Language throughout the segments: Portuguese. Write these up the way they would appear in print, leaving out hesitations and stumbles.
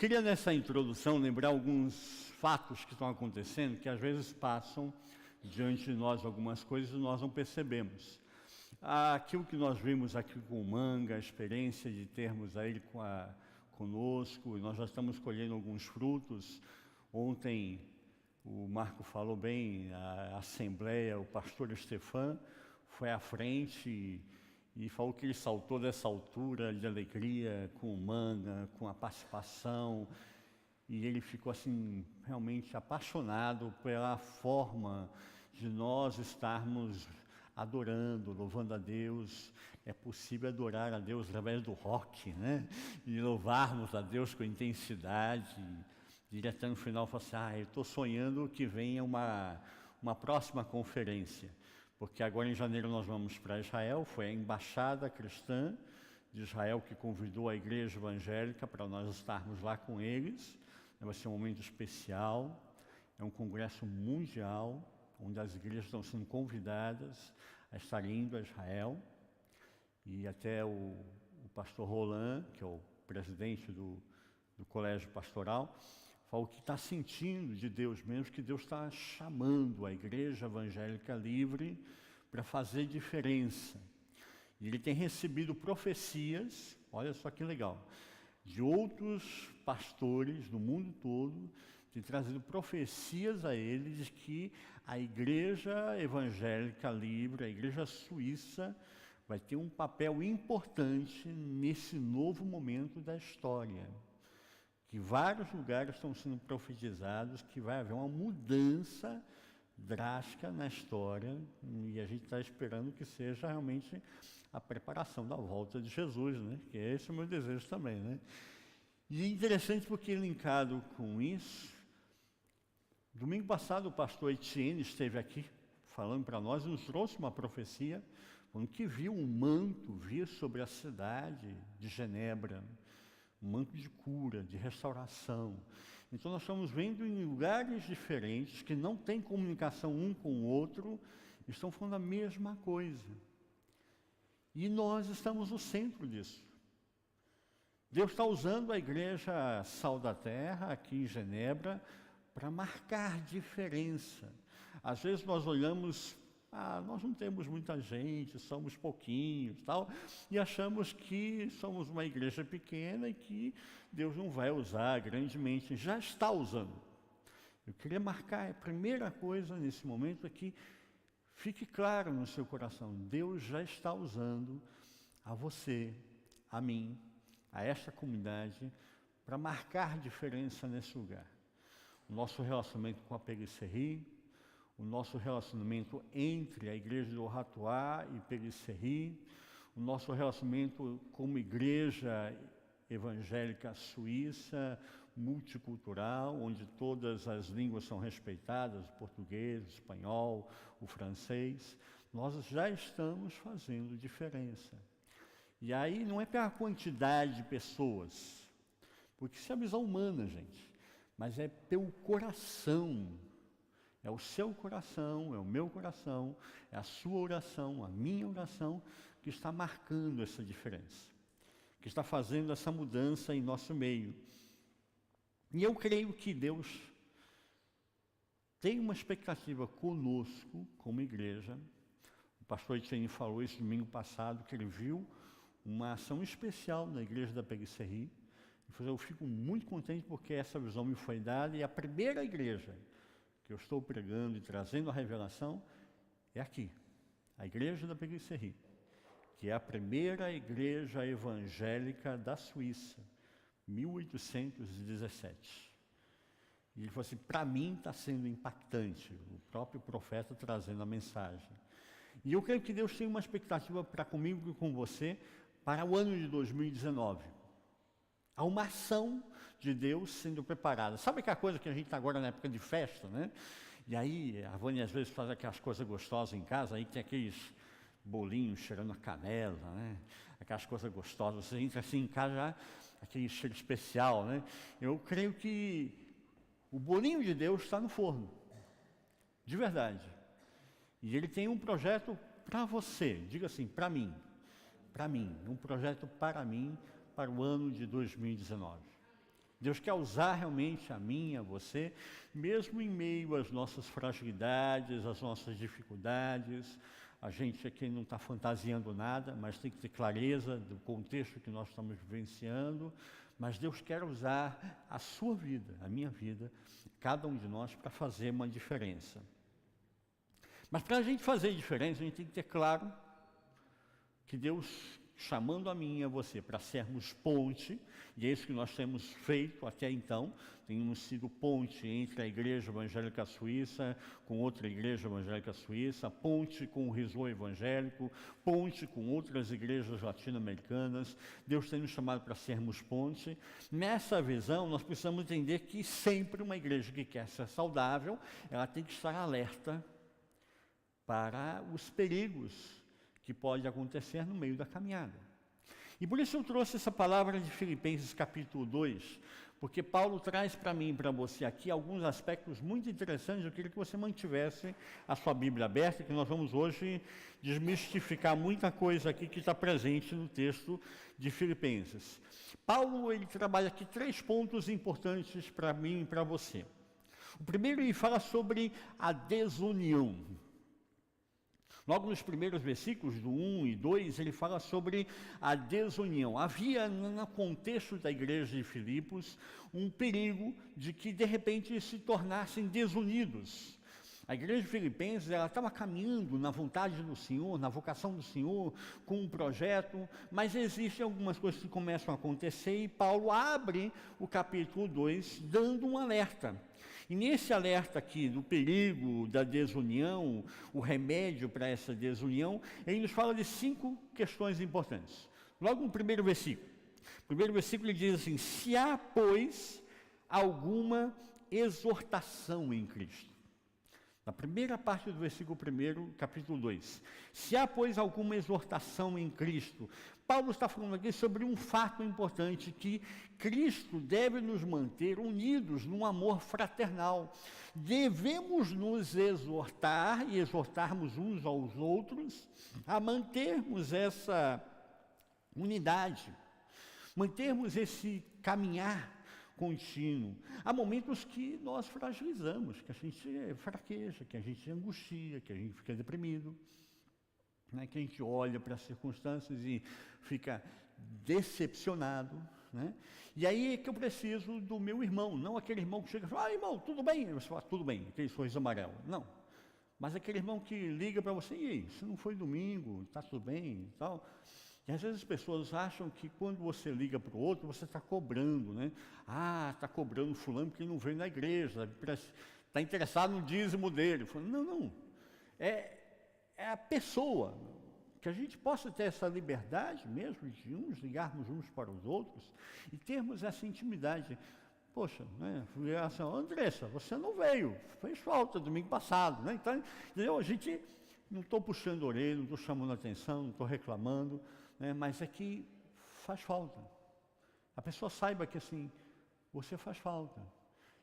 queria nessa introdução lembrar alguns fatos que estão acontecendo, que às vezes passam diante de nós algumas coisas e nós não percebemos. Aquilo que nós vimos aqui com o Manga, a experiência de termos a ele conosco, e nós já estamos colhendo alguns frutos. Ontem o Marco falou bem, a Assembleia, o pastor Estefan foi à frente e falou que ele saltou dessa altura de alegria com o Manga, com a participação, e ele ficou assim realmente apaixonado pela forma de nós estarmos adorando, louvando a Deus. É possível adorar a Deus através do rock, né? E louvarmos a Deus com intensidade. Ele até no final falou assim, eu estou sonhando que venha uma próxima conferência, porque agora em janeiro nós vamos para Israel. Foi a Embaixada Cristã de Israel que convidou a Igreja Evangélica para nós estarmos lá com eles. Vai ser um momento especial, é um congresso mundial, onde as igrejas estão sendo convidadas a estar indo a Israel. E até o pastor Roland, que é o presidente do colégio pastoral, falou que está sentindo de Deus mesmo, que Deus está chamando a Igreja Evangélica Livre para fazer diferença. E ele tem recebido profecias, olha só que legal, de outros pastores do mundo todo, tem trazido profecias a ele de que a Igreja Evangélica Livre, a Igreja Suíça, vai ter um papel importante nesse novo momento da história. Que vários lugares estão sendo profetizados, que vai haver uma mudança drástica na história, e a gente está esperando que seja realmente a preparação da volta de Jesus, né? Que esse é o meu desejo também, né? E é interessante porque, linkado com isso, domingo passado o pastor Etienne esteve aqui falando para nós e nos trouxe uma profecia, falando que viu um manto vir sobre a cidade de Genebra, um manto de cura, de restauração. Então nós estamos vendo em lugares diferentes, que não têm comunicação um com o outro, estão falando a mesma coisa. E nós estamos no centro disso. Deus está usando a Igreja Sal da Terra, aqui em Genebra, para marcar diferença. Às vezes nós olhamos, nós não temos muita gente, somos pouquinhos, tal, e achamos que somos uma igreja pequena e que Deus não vai usar grandemente. Já está usando. Eu queria marcar a primeira coisa nesse momento é que fique claro no seu coração, Deus já está usando a você, a mim, a esta comunidade, para marcar diferença nesse lugar. O nosso relacionamento com a Périsseri, o nosso relacionamento entre a Igreja do Ratois e Périsseri, o nosso relacionamento como Igreja Evangélica Suíça, multicultural, onde todas as línguas são respeitadas, o português, o espanhol, o francês. Nós já estamos fazendo diferença. E aí não é pela quantidade de pessoas, porque isso é a visão humana, gente, mas é pelo coração. É o seu coração, é o meu coração, é a sua oração, a minha oração, que está marcando essa diferença, que está fazendo essa mudança em nosso meio. E eu creio que Deus tem uma expectativa conosco, como igreja. O pastor Etienne falou isso domingo passado, que ele viu uma ação especial na igreja da Périsseri. Ele falou, eu fico muito contente porque essa visão me foi dada, e a primeira igreja que eu estou pregando e trazendo a revelação é aqui, a igreja da Périsseri, que é a primeira igreja evangélica da Suíça, 1817. E ele falou assim, para mim está sendo impactante, o próprio profeta trazendo a mensagem. E eu creio que Deus tem uma expectativa para comigo e com você para o ano de 2019. Há uma ação de Deus sendo preparada. Sabe aquela coisa que a gente está agora na época de festa, né? E aí a Vânia às vezes faz aquelas coisas gostosas em casa, aí tem aqueles bolinhos cheirando a canela, né? Aquelas coisas gostosas. Você entra assim em casa já, aquele cheiro especial, né? Eu creio que o bolinho de Deus está no forno, de verdade. E Ele tem um projeto para você, diga assim, para mim, um projeto para mim, para o ano de 2019. Deus quer usar realmente a mim, a você, mesmo em meio às nossas fragilidades, às nossas dificuldades. A gente aqui não está fantasiando nada, mas tem que ter clareza do contexto que nós estamos vivenciando. Mas Deus quer usar a sua vida, a minha vida, cada um de nós, para fazer uma diferença. Mas para a gente fazer diferença, a gente tem que ter claro que Deus, chamando a mim e a você para sermos ponte, e é isso que nós temos feito até então, temos sido ponte entre a Igreja Evangélica Suíça com outra Igreja Evangélica Suíça, ponte com o Risô Evangélico, ponte com outras igrejas latino-americanas. Deus tem nos chamado para sermos ponte. Nessa visão, nós precisamos entender que sempre uma igreja que quer ser saudável, ela tem que estar alerta para os perigos que podem acontecer no meio da caminhada. E por isso eu trouxe essa palavra de Filipenses capítulo 2, porque Paulo traz para mim e para você aqui alguns aspectos muito interessantes. Eu queria que você mantivesse a sua Bíblia aberta, que nós vamos hoje desmistificar muita coisa aqui que está presente no texto de Filipenses. Paulo, ele trabalha aqui 3 pontos importantes para mim e para você. O primeiro, ele fala sobre a desunião. Logo nos primeiros versículos, do 1 e 2, ele fala sobre a desunião. Havia, no contexto da igreja de Filipos, um perigo de que, de repente, se tornassem desunidos. A igreja de Filipenses, ela estava caminhando na vontade do Senhor, na vocação do Senhor, com um projeto, mas existem algumas coisas que começam a acontecer, e Paulo abre o capítulo 2, dando um alerta. E nesse alerta aqui do perigo da desunião, o remédio para essa desunião, ele nos fala de 5 questões importantes. Logo no primeiro versículo. O primeiro versículo ele diz assim: se há, pois, alguma exortação em Cristo. Na primeira parte do versículo 1, capítulo 2. Se há, pois, alguma exortação em Cristo. Paulo está falando aqui sobre um fato importante, que Cristo deve nos manter unidos num amor fraternal. Devemos nos exortar e exortarmos uns aos outros a mantermos essa unidade, mantermos esse caminhar contínuo. Há momentos que nós fragilizamos, que a gente fraqueja, que a gente angustia, que a gente fica deprimido, né? Que a gente olha para as circunstâncias e fica decepcionado, né? E aí é que eu preciso do meu irmão, não aquele irmão que chega e fala: irmão, tudo bem? Eu falo: tudo bem, aquele sorriso amarelo. Não, mas aquele irmão que liga para você: e aí, você não foi domingo, está tudo bem e tal. E às vezes as pessoas acham que quando você liga para o outro, você está cobrando, né? Ah, está cobrando fulano porque ele não veio na igreja, está interessado no dízimo dele. Não, não. É a pessoa. Que a gente possa ter essa liberdade mesmo de uns ligarmos uns para os outros e termos essa intimidade. Poxa, né? Assim: Andressa, você não veio, fez falta domingo passado, né? Então, entendeu? A gente não estou puxando a orelha, não estou chamando a atenção, não estou reclamando, né? Mas é que faz falta. A pessoa saiba que assim, você faz falta.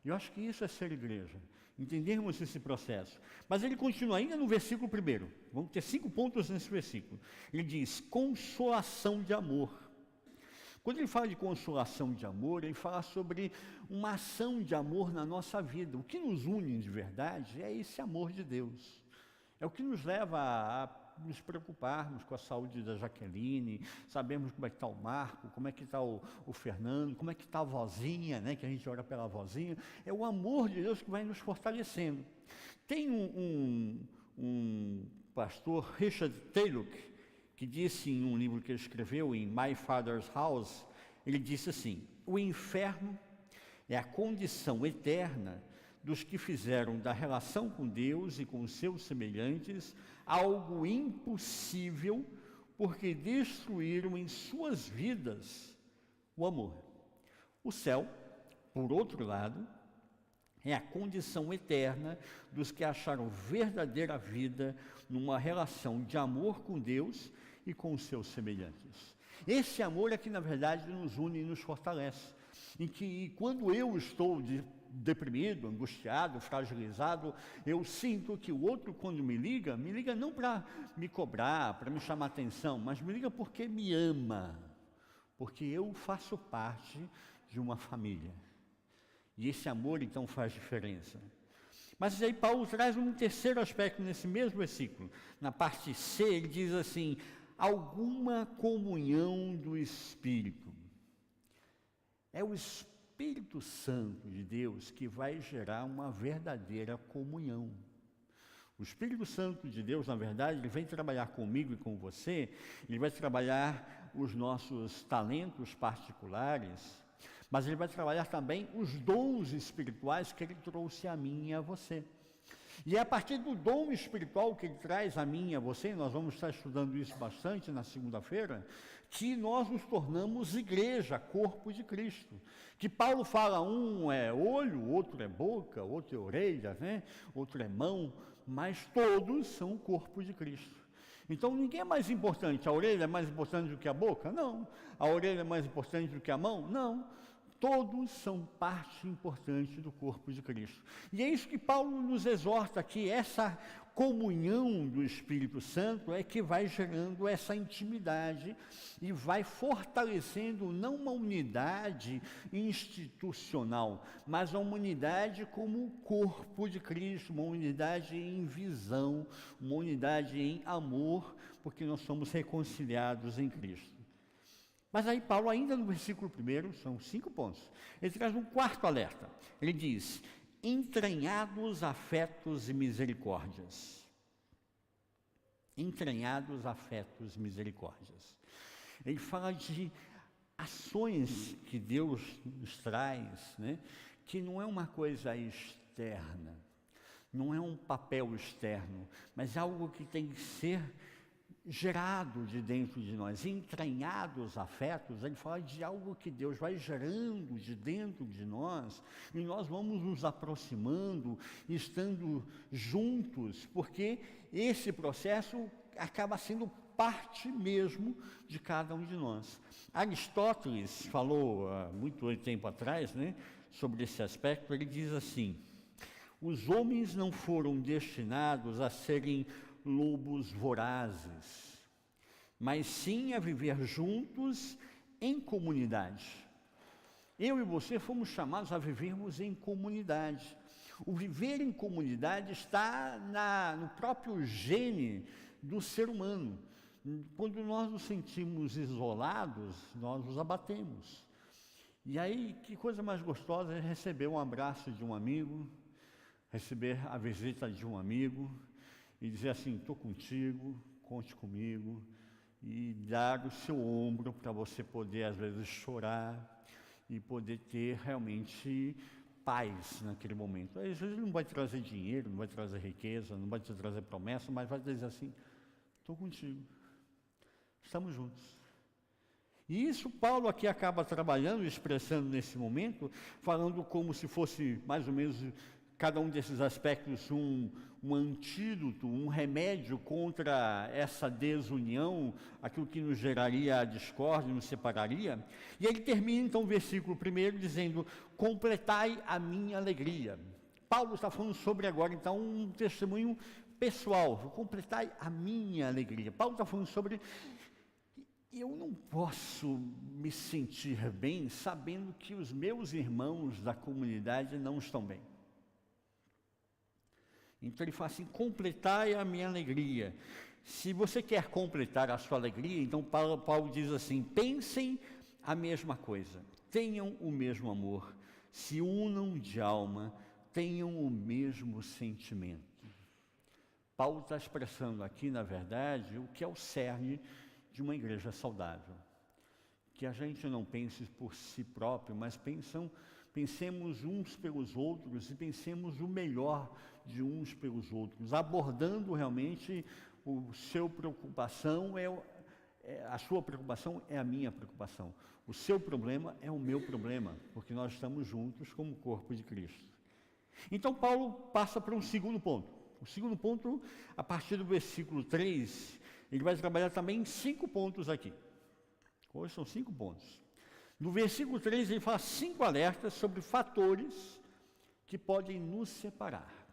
E eu acho que isso é ser igreja, entendermos esse processo. Mas ele continua ainda no versículo 1. Vamos ter 5 pontos nesse versículo. Ele diz: consolação de amor. Quando ele fala de consolação de amor, ele fala sobre uma ação de amor na nossa vida. O que nos une de verdade é esse amor de Deus. É o que nos leva a nos preocuparmos com a saúde da Jaqueline, sabemos como é que está o Marco, como é que está o Fernando, como é que está a vozinha, né, que a gente ora pela vozinha. É o amor de Deus que vai nos fortalecendo. Tem um pastor, Richard Taylor, que disse em um livro que ele escreveu, em My Father's House, ele disse assim: o inferno é a condição eterna dos que fizeram da relação com Deus e com os seus semelhantes algo impossível, porque destruíram em suas vidas o amor. O céu, por outro lado, é a condição eterna dos que acharam verdadeira vida numa relação de amor com Deus e com os seus semelhantes. Esse amor é que, na verdade, nos une e nos fortalece. Em que, quando eu estou deprimido, angustiado, fragilizado, eu sinto que o outro, quando me liga não para me cobrar, para me chamar atenção, mas me liga porque me ama, porque eu faço parte de uma família. E esse amor, então, faz diferença. Mas aí Paulo traz um terceiro aspecto nesse mesmo versículo. Na parte C, ele diz assim: alguma comunhão do Espírito. É o Espírito Santo de Deus que vai gerar uma verdadeira comunhão. O Espírito Santo de Deus, na verdade, ele vem trabalhar comigo e com você, ele vai trabalhar os nossos talentos particulares, mas ele vai trabalhar também os dons espirituais que ele trouxe a mim e a você. E é a partir do dom espiritual que ele traz a mim e a você, e nós vamos estar estudando isso bastante na segunda-feira, que nós nos tornamos igreja, corpo de Cristo. Que Paulo fala, um é olho, outro é boca, outro é orelha, né? Outro é mão, mas todos são o corpo de Cristo. Então ninguém é mais importante, a orelha é mais importante do que a boca? Não. A orelha é mais importante do que a mão? Não. Todos são parte importante do corpo de Cristo. E é isso que Paulo nos exorta aqui, essa comunhão do Espírito Santo é que vai gerando essa intimidade e vai fortalecendo não uma unidade institucional, mas uma unidade como o corpo de Cristo, uma unidade em visão, uma unidade em amor, porque nós somos reconciliados em Cristo. Mas aí Paulo, ainda no versículo 1, são 5 pontos, ele traz um quarto alerta. Ele diz: entranhados afetos e misericórdias. Entranhados afetos e misericórdias. Ele fala de ações que Deus nos traz, né, que não é uma coisa externa, não é um papel externo, mas algo que tem que ser gerado de dentro de nós, entranhados afetos. Ele fala de algo que Deus vai gerando de dentro de nós, e nós vamos nos aproximando, estando juntos, porque esse processo acaba sendo parte mesmo de cada um de nós. Aristóteles falou há muito tempo atrás, né, sobre esse aspecto. Ele diz assim: os homens não foram destinados a serem lobos vorazes, mas sim a viver juntos em comunidade. Eu e você fomos chamados a vivermos em comunidade. O viver em comunidade está no próprio gene do ser humano. Quando nós nos sentimos isolados, nós nos abatemos. E aí, que coisa mais gostosa é receber um abraço de um amigo, receber a visita de um amigo, e dizer assim: estou contigo, conte comigo, e dar o seu ombro para você poder, às vezes, chorar e poder ter realmente paz naquele momento. Às vezes ele não vai trazer dinheiro, não vai trazer riqueza, não vai te trazer promessa, mas vai dizer assim: estou contigo, estamos juntos. E isso Paulo aqui acaba trabalhando, expressando nesse momento, falando como se fosse mais ou menos cada um desses aspectos um antídoto, um remédio contra essa desunião, aquilo que nos geraria a discórdia, nos separaria. E ele termina então o versículo 1 dizendo: completai a minha alegria. Paulo está falando sobre agora então um testemunho pessoal: completai a minha alegria. Paulo está falando sobre: eu não posso me sentir bem sabendo que os meus irmãos da comunidade não estão bem. Então ele fala assim: completai a minha alegria. Se você quer completar a sua alegria, então Paulo diz assim: pensem a mesma coisa, tenham o mesmo amor, se unam de alma, tenham o mesmo sentimento. Paulo está expressando aqui, na verdade, o que é o cerne de uma igreja saudável. Que a gente não pense por si próprio, mas pensemos uns pelos outros e pensemos o melhor de uns pelos outros, abordando realmente a sua preocupação é a minha preocupação, o seu problema é o meu problema, porque nós estamos juntos como corpo de Cristo. Então Paulo passa para um segundo ponto. O segundo ponto, a partir do versículo 3, ele vai trabalhar também em 5 pontos aqui. Hoje são 5 pontos. No versículo 3, ele fala 5 alertas sobre fatores que podem nos separar.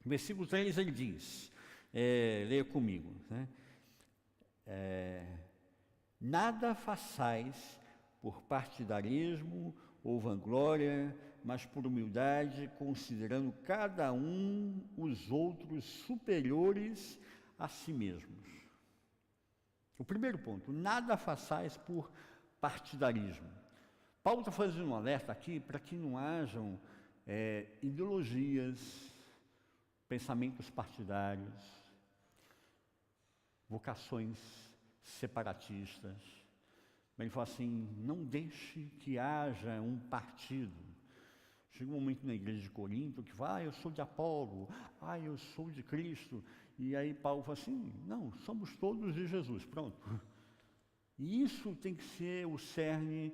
No versículo 3 ele diz, leia comigo, né? Nada façais por partidarismo ou vanglória, mas por humildade, considerando cada um os outros superiores a si mesmos. O primeiro ponto, nada façais por partidarismo. Paulo está fazendo um alerta aqui para que não hajam ideologias, pensamentos partidários, vocações separatistas. Ele fala assim, não deixe que haja um partido. Chega um momento na igreja de Corinto que fala, eu sou de Apolo, eu sou de Cristo. E aí Paulo fala assim, não, somos todos de Jesus, pronto. E isso tem que ser o cerne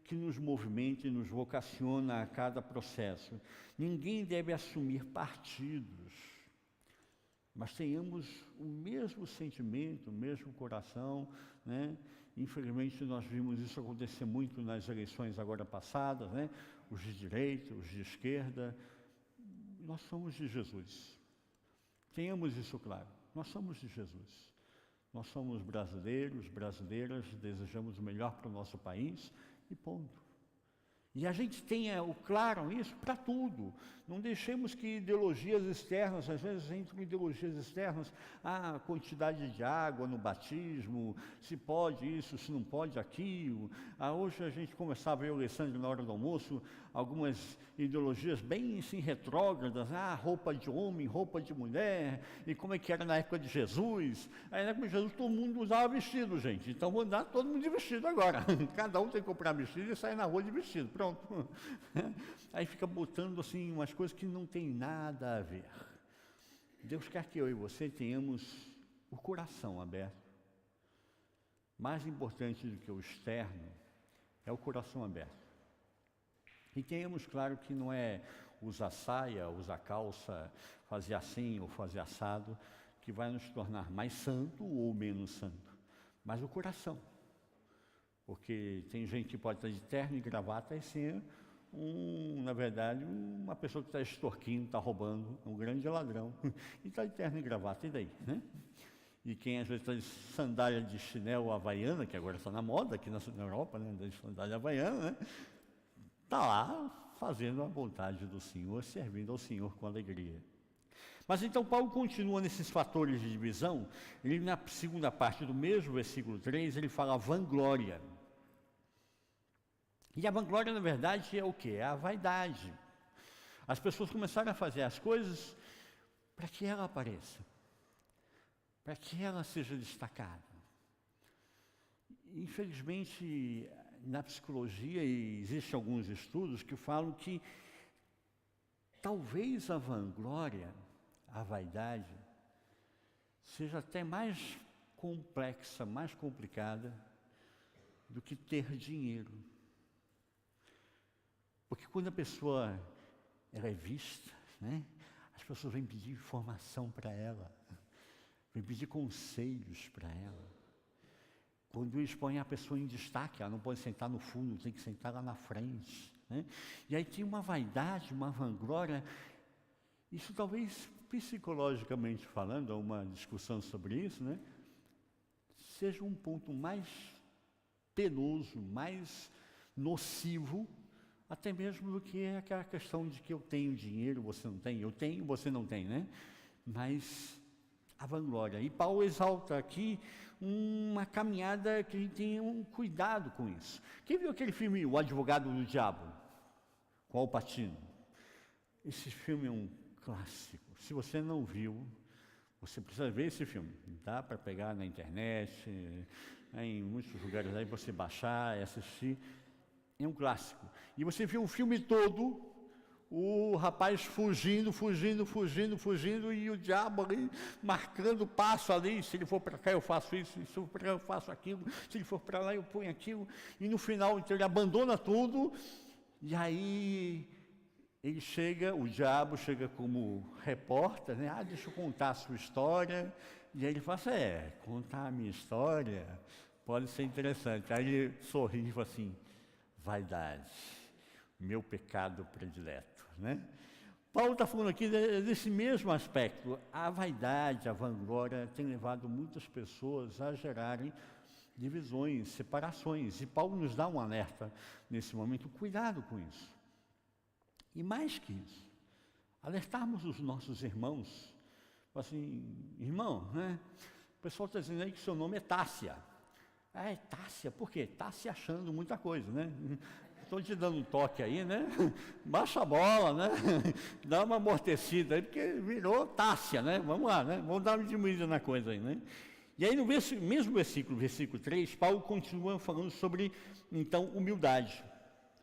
que nos movimenta e nos vocaciona a cada processo. Ninguém deve assumir partidos, mas tenhamos o mesmo sentimento, o mesmo coração, né? Infelizmente nós vimos isso acontecer muito nas eleições agora passadas, né? Os de direita, os de esquerda. Nós somos de Jesus. Tenhamos isso claro, nós somos de Jesus. Nós somos brasileiros, brasileiras, desejamos o melhor para o nosso país e ponto. E a gente tenha o claro isso para tudo. Não deixemos que ideologias externas, às vezes entram ideologias externas, a quantidade de água no batismo, se pode isso, se não pode aquilo. Hoje a gente conversava, eu e o Alessandro, na hora do almoço, algumas ideologias bem assim, retrógradas, roupa de homem, roupa de mulher, e como é que era na época de Jesus. Aí na época de Jesus todo mundo usava vestido, gente, então vou andar todo mundo de vestido agora. Cada um tem que comprar vestido e sair na rua de vestido, pronto. Aí fica botando assim umas coisas que não tem nada a ver. Deus quer que eu e você tenhamos o coração aberto. Mais importante do que o externo é o coração aberto. E tenhamos claro que não é usar saia, usar calça, fazer assim ou fazer assado, que vai nos tornar mais santo ou menos santo, mas o coração. Porque tem gente que pode estar de terno e gravata e ser, na verdade, uma pessoa que está extorquindo, está roubando, um grande ladrão, e está de terno e gravata, e daí, né? E quem às vezes está de sandália de chinelo havaiana, que agora está na moda aqui na Europa, né? De sandália havaiana, né? Está lá fazendo a vontade do Senhor, servindo ao Senhor com alegria. Mas então Paulo continua nesses fatores de divisão. Ele, na segunda parte do mesmo versículo 3, ele fala vanglória. E a vanglória, na verdade, é o quê? É a vaidade. As pessoas começaram a fazer as coisas para que ela apareça, para que ela seja destacada. Infelizmente, na psicologia existem alguns estudos que falam que talvez a vanglória, a vaidade, seja até mais complexa, mais complicada do que ter dinheiro. Porque quando a pessoa ela é vista, né, as pessoas vêm pedir informação para ela, vêm pedir conselhos para ela. Quando eles põem a pessoa em destaque, ela não pode sentar no fundo, tem que sentar lá na frente, né? E aí tem uma vaidade, uma vanglória. Isso talvez, psicologicamente falando, há uma discussão sobre isso, né? Seja um ponto mais penoso, mais nocivo, até mesmo do que aquela questão de que eu tenho dinheiro, você não tem, eu tenho, você não tem, né? Mas a vanglória. E Paulo exalta aqui uma caminhada que a gente tenha um cuidado com isso. Quem viu aquele filme O Advogado do Diabo, com Al Pacino? Esse filme é um clássico. Se você não viu, você precisa ver esse filme. Dá para pegar na internet, em muitos lugares aí você baixar e assistir. É um clássico. E você viu o filme todo, o rapaz fugindo, e o diabo ali, marcando passo ali, se ele for para cá eu faço isso, se ele for para lá eu faço aquilo, se ele for para lá eu ponho aquilo, e no final então, ele abandona tudo, e aí ele chega, o diabo chega como repórter, né? Deixa eu contar a sua história, e aí ele fala assim, contar a minha história pode ser interessante. Aí ele sorri e fala assim, vaidade, meu pecado predileto, né? Paulo está falando aqui desse mesmo aspecto. A vaidade, a vanglória tem levado muitas pessoas a gerarem divisões, separações. E Paulo nos dá um alerta nesse momento, cuidado com isso. E mais que isso, alertarmos os nossos irmãos, assim, irmão, né? O pessoal está dizendo aí que seu nome é Tássia. Ah, é Tássia, por quê? Está se achando muita coisa, né? Estou te dando um toque aí, né? Baixa a bola, né? Dá uma amortecida aí, porque virou Tássia, né? Vamos lá, né? Vamos dar uma diminuída na coisa aí, né? E aí no mesmo versículo 3, Paulo continua falando sobre, então, humildade.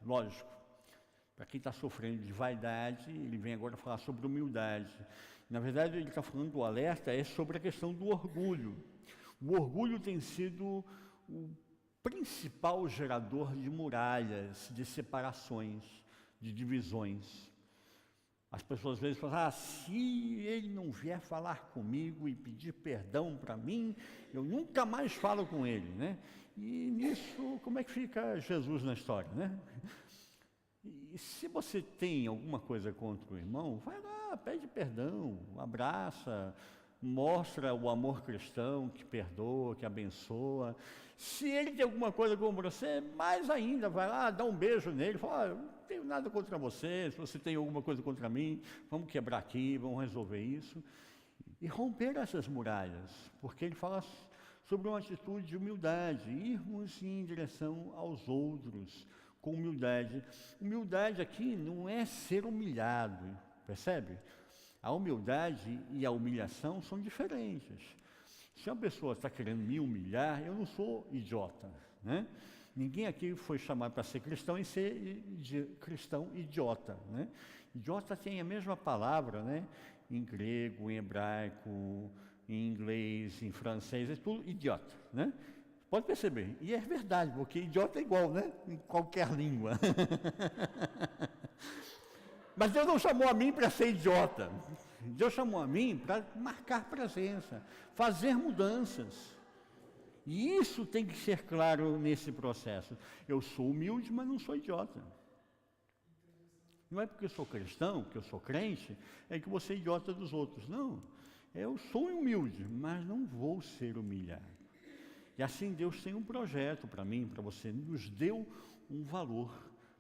Lógico, para quem está sofrendo de vaidade, ele vem agora falar sobre humildade. Na verdade, ele está falando do alerta, é sobre a questão do orgulho. O orgulho tem sido o principal gerador de muralhas, de separações, de divisões. As pessoas às vezes falam, se ele não vier falar comigo e pedir perdão para mim, eu nunca mais falo com ele, né? E nisso, como é que fica Jesus na história, né? E se você tem alguma coisa contra o irmão, vai lá, pede perdão, abraça, mostra o amor cristão que perdoa, que abençoa. Se ele tem alguma coisa contra você, mais ainda, vai lá, dá um beijo nele, fala, não tenho nada contra você, se você tem alguma coisa contra mim, vamos quebrar aqui, vamos resolver isso. E romper essas muralhas, porque ele fala sobre uma atitude de humildade, irmos em direção aos outros, com humildade. Humildade aqui não é ser humilhado, percebe? A humildade e a humilhação são diferentes. Se uma pessoa está querendo me humilhar, eu não sou idiota, né? Ninguém aqui foi chamado para ser cristão e ser cristão idiota, né? Idiota tem a mesma palavra, né? Em grego, em hebraico, em inglês, em francês, é tudo idiota, né? Pode perceber, e é verdade, porque idiota é igual, né? Em qualquer língua. Mas Deus não chamou a mim para ser idiota. Deus chamou a mim para marcar presença, fazer mudanças. E isso tem que ser claro nesse processo. Eu sou humilde, mas não sou idiota. Não é porque eu sou cristão, que eu sou crente, é que você é idiota dos outros. Não, eu sou humilde, mas não vou ser humilhado. E assim Deus tem um projeto para mim, para você, nos deu um valor,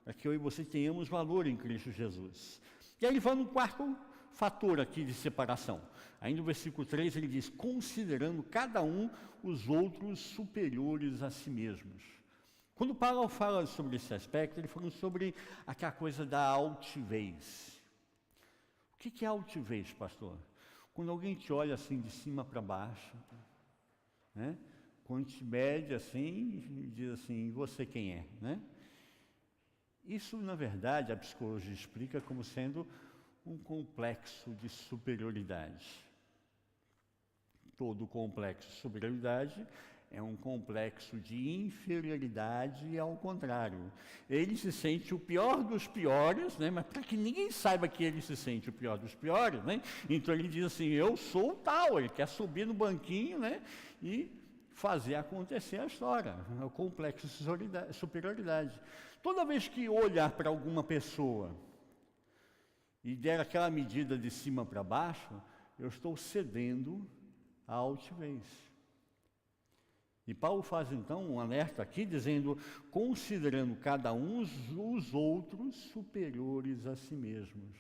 para que eu e você tenhamos valor em Cristo Jesus. E aí ele fala no quarto fator aqui de separação. Aí no versículo 3 ele diz, considerando cada um os outros superiores a si mesmos. Quando Paulo fala sobre esse aspecto, ele fala sobre aquela coisa da altivez. O que é altivez, pastor? Quando alguém te olha assim de cima para baixo, né? Quando te mede assim e diz assim, e você quem é, né? Isso, na verdade, a psicologia explica como sendo um complexo de superioridade. Todo complexo de superioridade é um complexo de inferioridade e ao contrário. Ele se sente o pior dos piores, né? Mas para que ninguém saiba que ele se sente o pior dos piores, né? Então ele diz assim, eu sou o tal, ele quer subir no banquinho, né? E fazer acontecer a história, é o complexo de superioridade. Toda vez que eu olhar para alguma pessoa e der aquela medida de cima para baixo, eu estou cedendo à altivez. E Paulo faz então um alerta aqui, dizendo, considerando cada um os outros superiores a si mesmos.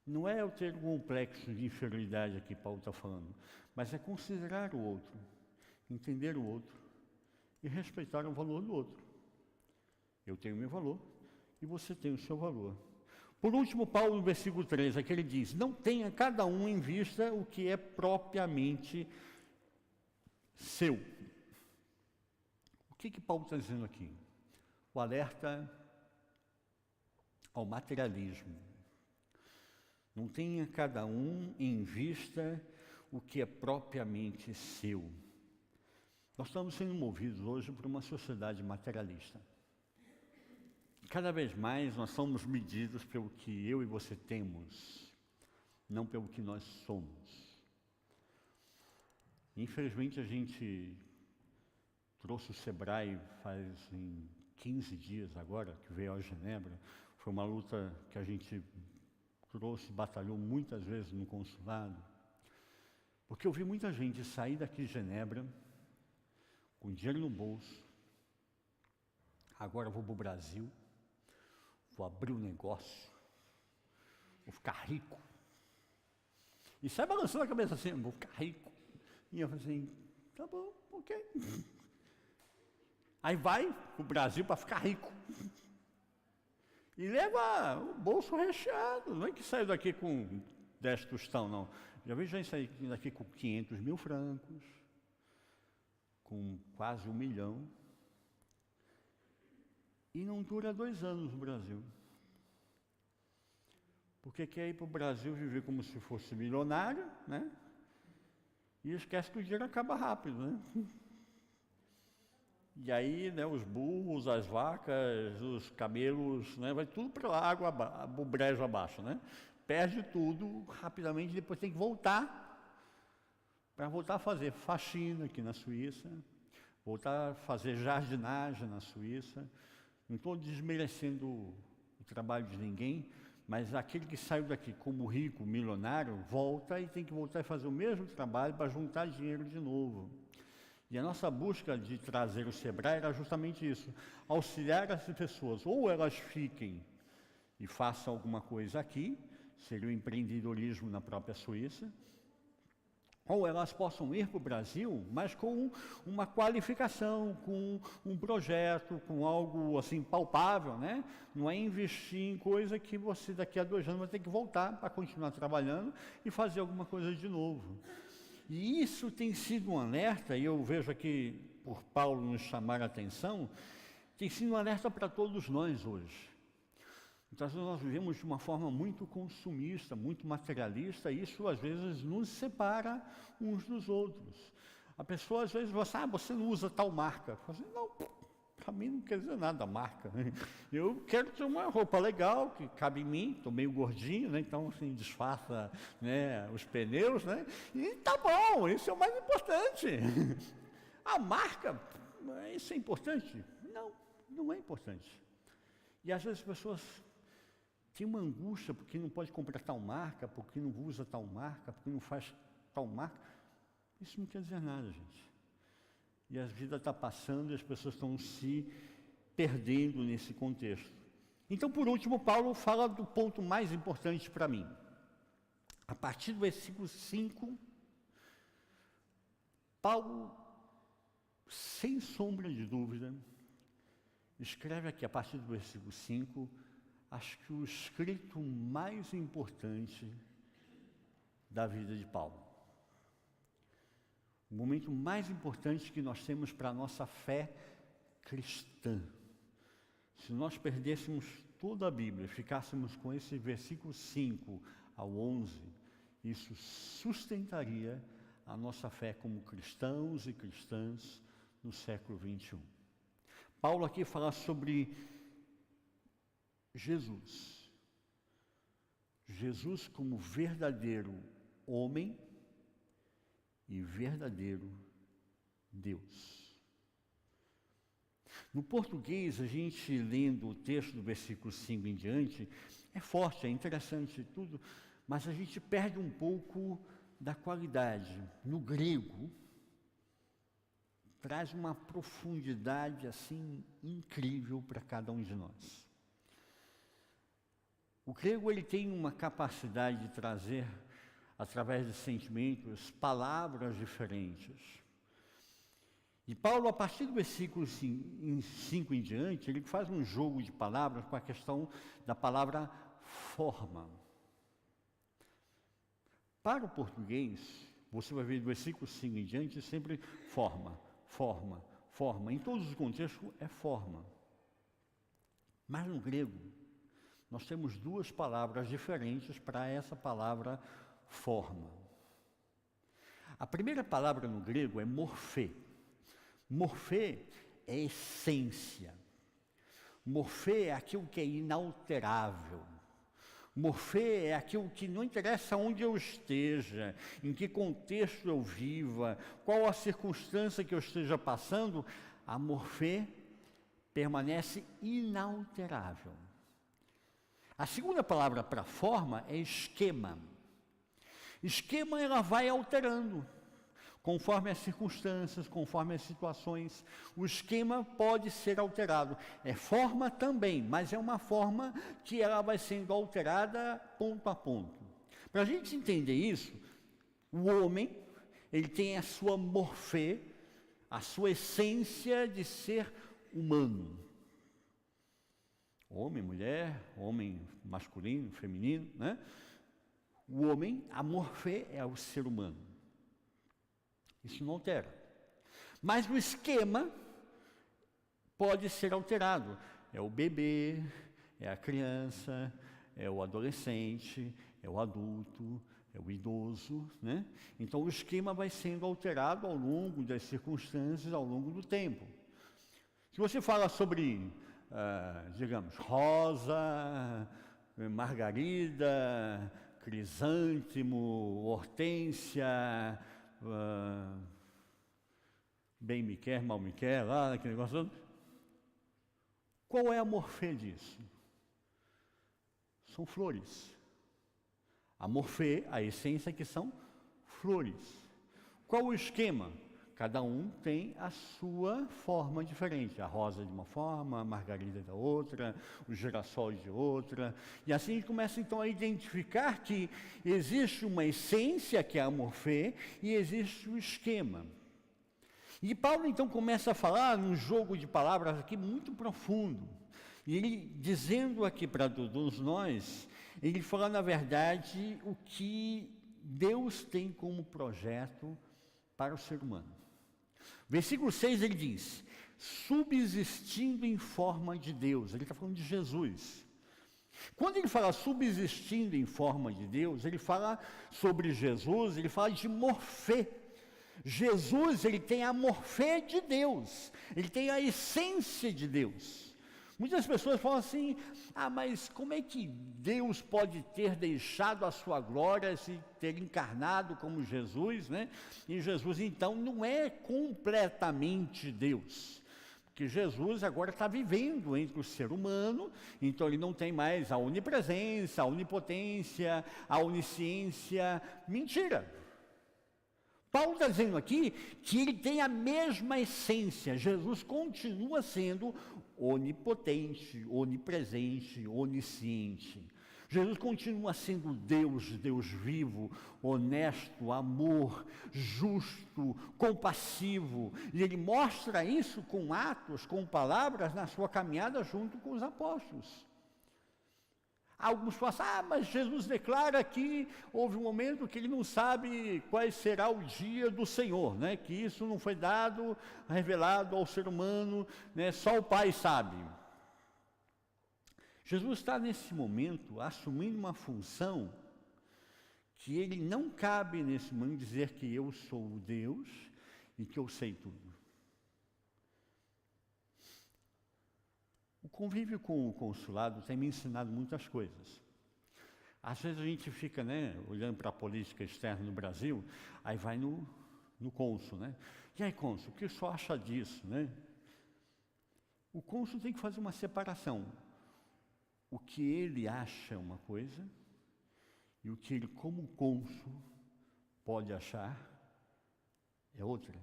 Não é eu ter um complexo de inferioridade aqui, Paulo está falando, mas é considerar o outro, entender o outro e respeitar o valor do outro. Eu tenho o meu valor e você tem o seu valor. Por último, Paulo, no versículo 3, aqui ele diz, não tenha cada um em vista o que é propriamente seu. O que Paulo está dizendo aqui? O alerta ao materialismo. Não tenha cada um em vista o que é propriamente seu. Nós estamos sendo movidos hoje por uma sociedade materialista. Cada vez mais nós somos medidos pelo que eu e você temos, não pelo que nós somos. Infelizmente a gente trouxe o Sebrae faz 15 dias agora, que veio a Genebra. Foi uma luta que a gente trouxe, batalhou muitas vezes no consulado. Porque eu vi muita gente sair daqui de Genebra com dinheiro no bolso, agora eu vou para o Brasil, vou abrir um negócio, vou ficar rico. E sai balançando a cabeça assim, vou ficar rico. E eu falei assim, tá bom, ok. Aí vai para o Brasil para ficar rico. E leva o bolso recheado, não é que saiu daqui com 10 tostão, não. Já vi gente sair daqui com 500 mil francos, com quase 1 milhão. E não dura 2 anos no Brasil. Porque quer ir para o Brasil viver como se fosse milionário, né? E esquece que o dinheiro acaba rápido, né? E aí, né, os burros, as vacas, os camelos, né, vai tudo para a água, o brejo abaixo, né? Perde tudo rapidamente, depois tem que voltar, para voltar a fazer faxina aqui na Suíça, voltar a fazer jardinagem na Suíça. Não estou desmerecendo o trabalho de ninguém, mas aquele que saiu daqui como rico, milionário, volta e tem que voltar a fazer o mesmo trabalho para juntar dinheiro de novo. E a nossa busca de trazer o Sebrae era justamente isso, auxiliar essas pessoas, ou elas fiquem e façam alguma coisa aqui, seria o empreendedorismo na própria Suíça, ou elas possam ir para o Brasil, mas com uma qualificação, com um projeto, com algo assim palpável, né? Não é investir em coisa que você daqui a 2 anos vai ter que voltar para continuar trabalhando e fazer alguma coisa de novo. E isso tem sido um alerta, e eu vejo aqui, por Paulo nos chamar a atenção, tem sido um alerta para todos nós hoje. Então, nós vivemos de uma forma muito consumista, muito materialista, e isso às vezes nos separa uns dos outros. A pessoa às vezes fala assim, você não usa tal marca. Eu falo assim, não, para mim não quer dizer nada a marca. Eu quero ter uma roupa legal, que cabe em mim, estou meio gordinho, né? Então assim, disfarça, né, os pneus, né? E tá bom, isso é o mais importante. A marca, isso é importante? Não, não é importante. E às vezes as pessoas têm uma angústia porque não pode comprar tal marca, porque não usa tal marca, porque não faz tal marca. Isso não quer dizer nada, gente. E a vida está passando e as pessoas estão se perdendo nesse contexto. Então, por último, Paulo fala do ponto mais importante para mim. A partir do versículo 5, Paulo, sem sombra de dúvida, escreve aqui, a partir do versículo 5, acho que o escrito mais importante da vida de Paulo. O momento mais importante que nós temos para a nossa fé cristã. Se nós perdêssemos toda a Bíblia, ficássemos com esse versículo 5 ao 11, isso sustentaria a nossa fé como cristãos e cristãs no século 21. Paulo aqui fala sobre Jesus. Jesus como verdadeiro homem e verdadeiro Deus. No português, a gente lendo o texto do versículo 5 em diante, é forte, é interessante tudo, mas a gente perde um pouco da qualidade. No grego, traz uma profundidade assim incrível para cada um de nós. O grego ele tem uma capacidade de trazer, através de sentimentos, palavras diferentes. E Paulo, a partir do versículo 5 em diante, ele faz um jogo de palavras com a questão da palavra forma. Para o português, você vai ver do versículo 5 em diante, sempre forma, forma, forma. Em todos os contextos é forma. Mas no grego, nós temos 2 palavras diferentes para essa palavra forma. A primeira palavra no grego é morfê. Morfê é essência. Morfê é aquilo que é inalterável. Morfê é aquilo que não interessa onde eu esteja, em que contexto eu viva, qual a circunstância que eu esteja passando, a morfê permanece inalterável. A segunda palavra para forma é esquema. Esquema ela vai alterando. Conforme as circunstâncias, conforme as situações, o esquema pode ser alterado. É forma também, mas é uma forma que ela vai sendo alterada ponto a ponto. Para a gente entender isso, o homem, ele tem a sua morfê, a sua essência de ser humano. Homem, mulher, homem masculino, feminino, né? O homem, a morfê é o ser humano. Isso não altera. Mas o esquema pode ser alterado. É o bebê, é a criança, é o adolescente, é o adulto, é o idoso, né? Então o esquema vai sendo alterado ao longo das circunstâncias, ao longo do tempo. Se você fala sobre, digamos, rosa, margarida, crisântemo, hortênsia, bem me quer, mal me quer, lá, aquele negócio todo. Qual é a morfê disso? São flores. A morfê, a essência que são flores. Qual o esquema? Cada um tem a sua forma diferente. A rosa de uma forma, a margarida da outra, o girassol de outra. E assim a gente começa então a identificar que existe uma essência, que é a morfê, e existe o esquema. E Paulo então começa a falar num jogo de palavras aqui muito profundo. E ele, dizendo aqui para todos nós, ele fala na verdade o que Deus tem como projeto para o ser humano. Versículo 6 ele diz, subsistindo em forma de Deus, ele está falando de Jesus. Quando ele fala subsistindo em forma de Deus, ele fala sobre Jesus, ele fala de morfê. Jesus, ele tem a morfê de Deus, ele tem a essência de Deus. Muitas pessoas falam assim, mas como é que Deus pode ter deixado a sua glória, se ter encarnado como Jesus, né? E Jesus, então, não é completamente Deus, porque Jesus agora está vivendo entre o ser humano, então ele não tem mais a onipresença, a onipotência, a onisciência. Mentira! Paulo está dizendo aqui que ele tem a mesma essência, Jesus continua sendo onipotente, onipresente, onisciente. Jesus continua sendo Deus, Deus vivo, honesto, amor, justo, compassivo. E ele mostra isso com atos, com palavras na sua caminhada junto com os apóstolos. Alguns falam assim, mas Jesus declara que houve um momento que ele não sabe qual será o dia do Senhor, né? Que isso não foi dado, revelado ao ser humano, né? Só o Pai sabe. Jesus está nesse momento assumindo uma função que ele não cabe nesse momento dizer que eu sou o Deus e que eu sei tudo. O convívio com o consulado tem me ensinado muitas coisas. Às vezes a gente fica, né, olhando para a política externa no Brasil, aí vai no cônsul, né? E aí, cônsul, o que o senhor acha disso, né? O cônsul tem que fazer uma separação. O que ele acha é uma coisa, e o que ele, como cônsul, pode achar é outra.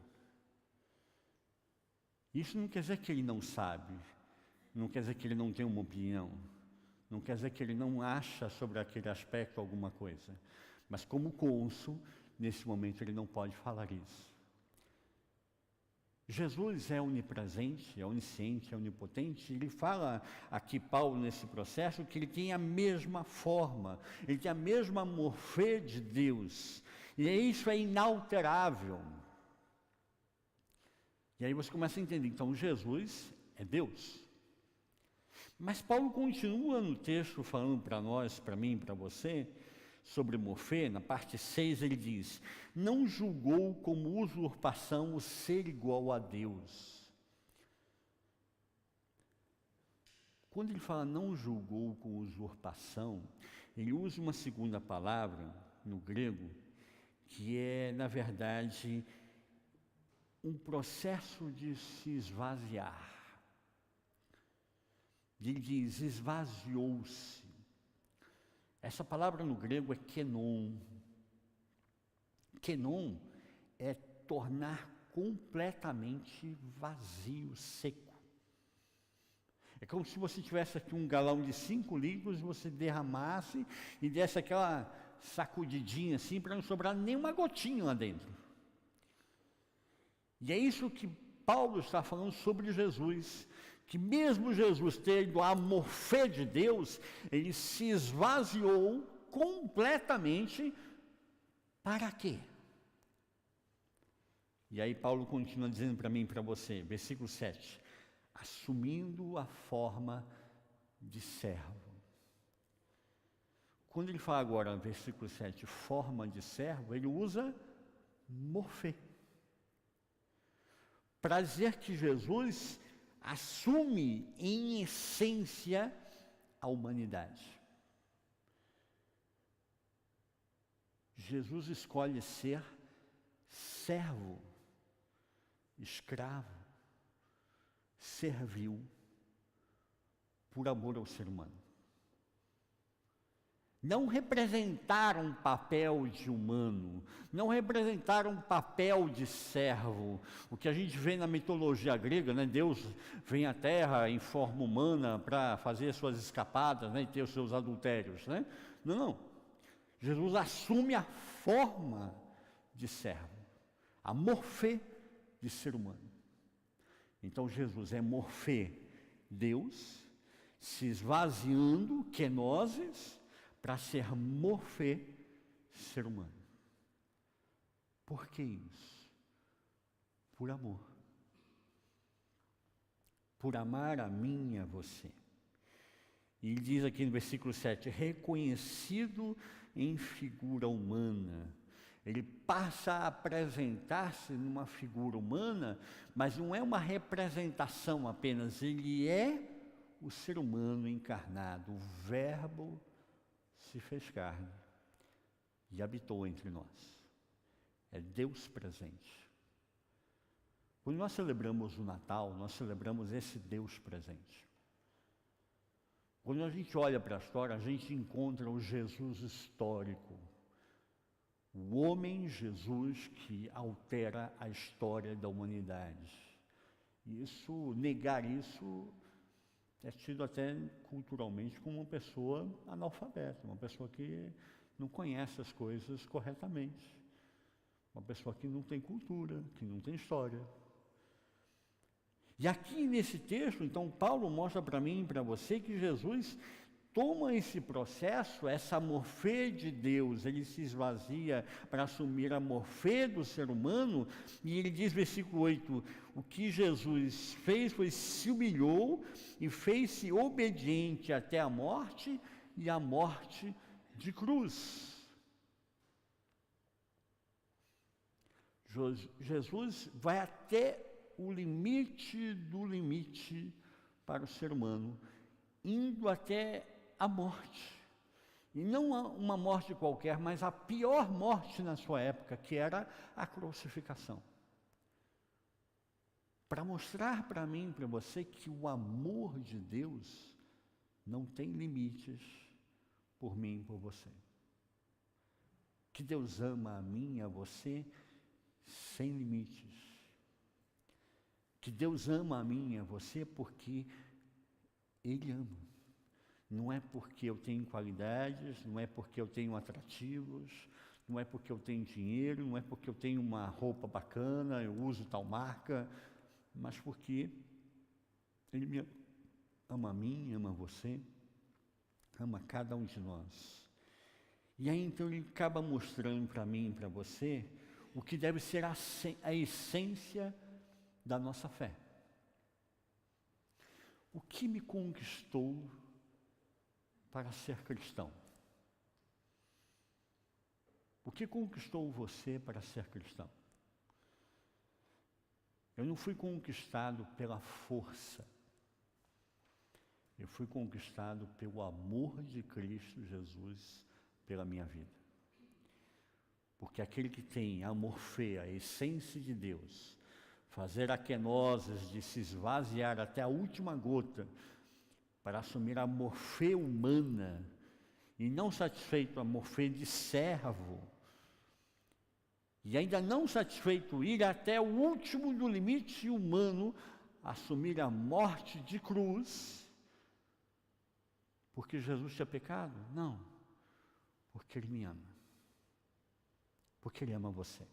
Isso não quer dizer que ele não sabe, não quer dizer que ele não tem uma opinião, não quer dizer que ele não acha sobre aquele aspecto alguma coisa. Mas como cônsul, nesse momento ele não pode falar isso. Jesus é onipresente, é onisciente, é onipotente. Ele fala aqui, Paulo, nesse processo, que ele tem a mesma forma, ele tem a mesma morfê de Deus. E isso é inalterável. E aí você começa a entender, então Jesus é Deus. Mas Paulo continua no texto falando para nós, para mim, para você, sobre morfê. Na parte 6 ele diz, não julgou como usurpação o ser igual a Deus. Quando ele fala não julgou com usurpação, ele usa uma segunda palavra no grego, que é, na verdade, um processo de se esvaziar. Ele diz, esvaziou-se. Essa palavra no grego é kenon. Kenon é tornar completamente vazio, seco. É como se você tivesse aqui um galão de 5 litros, você derramasse e desse aquela sacudidinha assim, para não sobrar nenhuma gotinha lá dentro. E é isso que Paulo está falando sobre Jesus, que mesmo Jesus tendo a morfê de Deus, ele se esvaziou completamente. Para quê? E aí Paulo continua dizendo para mim e para você, versículo 7, assumindo a forma de servo. Quando ele fala agora, versículo 7, forma de servo, ele usa morfê. Para dizer que Jesus assume em essência a humanidade. Jesus escolhe ser servo, escravo, servil, por amor ao ser humano. Não representar um papel de humano, não representar um papel de servo. O que a gente vê na mitologia grega, né? Deus vem à Terra em forma humana para fazer suas escapadas, né? E ter os seus adultérios, né? Não. Jesus assume a forma de servo, a morfê de ser humano. Então Jesus é morfê, Deus, se esvaziando, kenosis, para ser morfê, ser humano. Por que isso? Por amor. Por amar a mim e a você. E ele diz aqui no versículo 7, reconhecido em figura humana. Ele passa a apresentar-se numa figura humana, mas não é uma representação apenas, ele é o ser humano encarnado, o Verbo se fez carne e habitou entre nós. É Deus presente. Quando nós celebramos o Natal, nós celebramos esse Deus presente. Quando a gente olha para a história, a gente encontra o Jesus histórico. O homem Jesus que altera a história da humanidade. Negar isso é tido até culturalmente como uma pessoa analfabeta, uma pessoa que não conhece as coisas corretamente, uma pessoa que não tem cultura, que não tem história. E aqui nesse texto, então, Paulo mostra para mim e para você que Jesus toma esse processo, essa morfê de Deus, ele se esvazia para assumir a morfê do ser humano, e ele diz, versículo 8, o que Jesus fez foi se humilhou e fez-se obediente até a morte, e a morte de cruz. Jesus vai até o limite do limite para o ser humano, indo até a morte, e não uma morte qualquer, mas a pior morte na sua época, que era a crucificação. Para mostrar para mim e para você que o amor de Deus não tem limites por mim e por você. Que Deus ama a mim e a você sem limites. Que Deus ama a mim e a você porque Ele ama. Não é porque eu tenho qualidades, não é porque eu tenho atrativos, não é porque eu tenho dinheiro, não é porque eu tenho uma roupa bacana, eu uso tal marca, mas porque Ele me ama a mim, ama você, ama cada um de nós. E aí então Ele acaba mostrando para mim e para você o que deve ser a essência da nossa fé. O que me conquistou para ser cristão? O que conquistou você para ser cristão? Eu não fui conquistado pela força. Eu fui conquistado pelo amor de Cristo Jesus pela minha vida. Porque aquele que tem a morfê, a essência de Deus, fazer a kenosis de se esvaziar até a última gota, para assumir a morfê humana, e não satisfeito a morfê de servo, E ainda não satisfeito, ir até o último do limite humano, assumir a morte de cruz, porque Jesus tinha pecado? Não, porque Ele me ama, porque Ele ama você.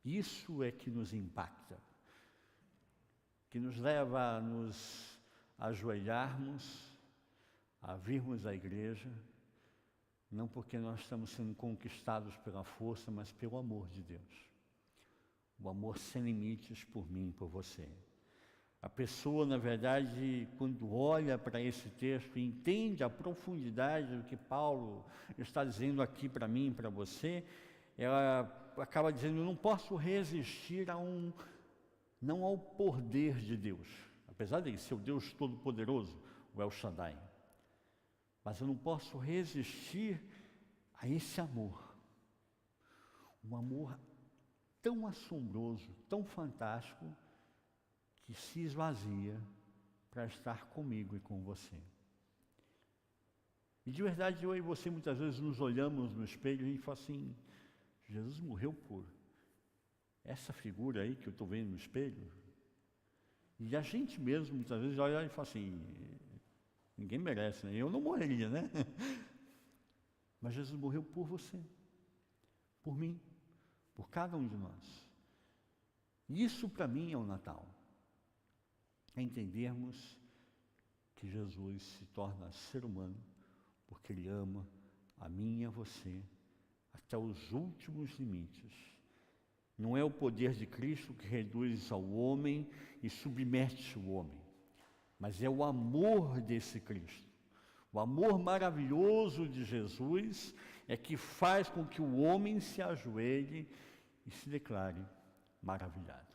Isso é que nos impacta, que nos leva a nos ajoelharmos, a virmos à igreja, não porque nós estamos sendo conquistados pela força, mas pelo amor de Deus. O amor sem limites por mim, por você. A pessoa, na verdade, quando olha para esse texto e entende a profundidade do que Paulo está dizendo aqui para mim, para você, ela acaba dizendo: eu não posso resistir não ao poder de Deus, apesar de ser o Deus Todo-Poderoso, o El Shaddai, mas eu não posso resistir a esse amor, um amor tão assombroso, tão fantástico, que se esvazia para estar comigo e com você. E de verdade, eu e você muitas vezes nos olhamos no espelho e falamos assim: Jesus morreu por essa figura aí que eu estou vendo no espelho? E a gente mesmo muitas vezes olha e fala assim: ninguém merece, né? Eu não morreria, né? Mas Jesus morreu por você, por mim, por cada um de nós. Isso para mim é o Natal. É entendermos que Jesus se torna ser humano porque Ele ama a mim e a você até os últimos limites. Não é o poder de Cristo que reduz ao homem e submete o homem, mas é o amor desse Cristo. O amor maravilhoso de Jesus é que faz com que o homem se ajoelhe e se declare maravilhado.